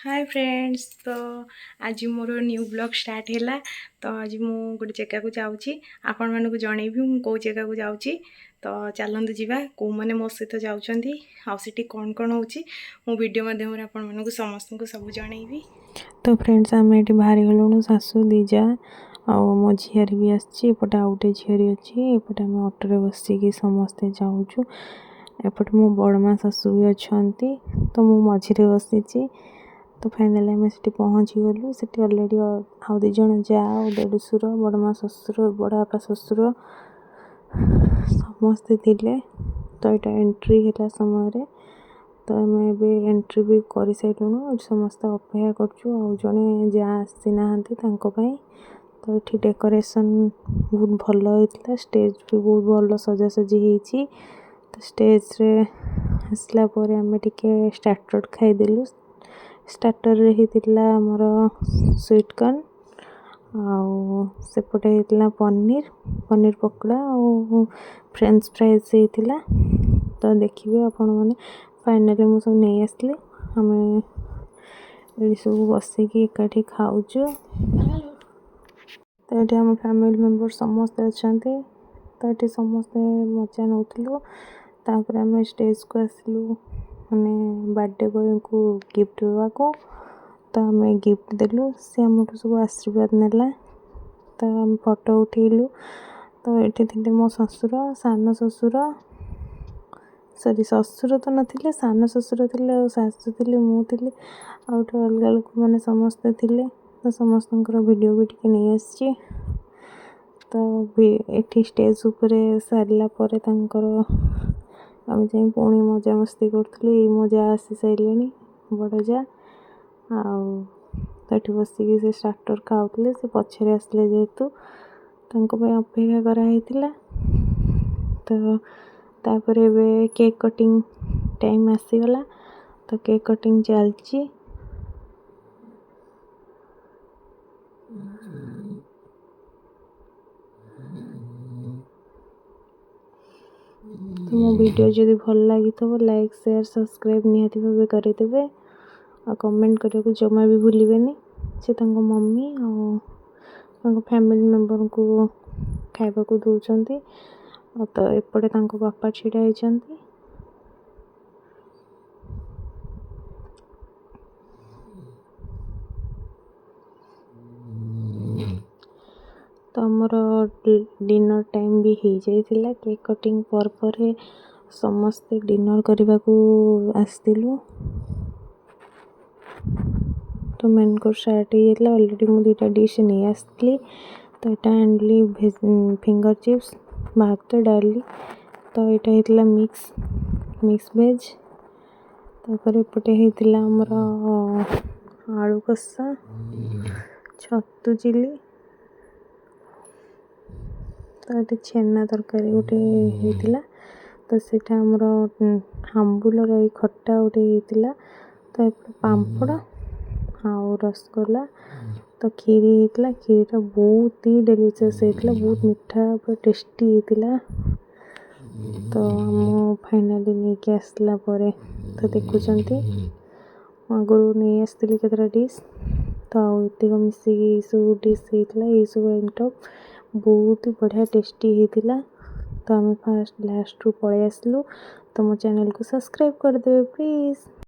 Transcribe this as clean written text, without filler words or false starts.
Hi friends. तो आज more new blog start है। तो आज मु गोटे जगह को जाऊँगी आपण मानक जनइबी मु कौ जगह को जाऊँगी। तो चलतु जीवा कौ मैंने मो सहित जाऊँगी आठी कौन कौन हो वीडियो मध्यम आपण मानक समस्त को सब जनइबी। तो फ्रेंड्स आम ये बाहरी गलुणु सासू दीजा आ मो झीरी भी आसपटे आउ गए झीरी अच्छी एपटे आम अटोरे बसिकी समस्ते जाऊँ। एपटे मो बड़मा सासू भी अच्छा तो मु मझे बसी। तो फाइनाली आम से पहुँची गलु से अलरेडी आउ दु जन जा देढ़शुर बड़मा शशुर बड़ापा शशुर समस्ते थिले। तो यहाँ एंट्री है समय तो आम एंट्री भी कर सारूँ समस्त अपेक्षा करूँ जड़े जा आसी ना। तो ये डेकोरेशन बहुत भल होता स्टेज भी बहुत भल सजासजी होती। तो स्टेज रे आसला आम टिके स्टार्टर खाईदेलु। स्टार्टर रे होता आमर स्वीट कॉर्न सेपटे होता पनीर पनीर पकोड़ा और फ्रेंच फ्राइज होता। तो देखिए आपण मैंने फाइनाली मुझे सब नहीं आसली आम ये सब बसिकी एकाठी खाऊ। तो ये आम फैमिली मेंबर समस्ते अच्छा तो ये समस्ते मजा नौलु। तापर आम स्टेज को आसलु मैंने बर्थडे बॉय को गिफ्ट देवा को। तो आम गिफ्ट देलु सी आम सब आशीर्वाद नेला। तो आम फोटो उठेलु। तो ये थे मो ससुर सान ससुर सॉरी ससुर तो नथिले सान ससुर थे सासू थी मुझे अलग लोक मैंने समस्ते थे। तो समस्त वीडियो भी टिके नहीं आसी। तो ये स्टेज उपर सारा पर आम जा पुणी मजा मस्ती करूँ ये मजा आसी सारे बड़ जा तो बसिकी से स्टार्टर खाऊले से पछरे आसले जेहेतु अपेक्षा कराई। तो तापर ए केक कटिंग टाइम आसीगला। तो केक कटिंग चलती। तो मो वीडियो जदि भल लगी तो लाइक शेयर सब्सक्राइब निहाती भाव करदे आ कमेंट करने को जमा भी भूलें से मम्मी और फैमिली मेंबर को खाइबा को दौरान। तो एपटे बापा छिड़ा होती। तो आमर डिनर टाइम भी हो जाइला केक कटिंग पर समस्ते डिनर करने को आसलु। तो मेन कोर्स स्टार्ट हो जाता अलरेडी मुझे दुटा डिश नहीं आसली। तो यहाँ आनली फिंगर चिप्स भात डाली। तो यहाँ होता मिक्स वेज। तापर एपटे होता आमर आलू कषा छतु चिली। तो ये छेना तरकारी गोटे होता। तो सीटा आमर आंबुलर खट्टा गोटे होता। तो पापड़ आउ रसगोल्ला। तो खीरी होता खीरीटा बहुत ही डेलीशियस होता बहुत मीठा पूरा टेस्टी होता। तो आम फाइनाली नहीं कि आसला तो देखुं आगुरी नहीं आसती केतटा डिश। तो आक मिसिकी सब डिश होता ये सब आइटम बहुत ही बढ़िया टेस्टी होता। तो आम फास्ट लास्ट रू पलि आसलु। तो मो चैनल को सब्सक्राइब करदे प्लीज।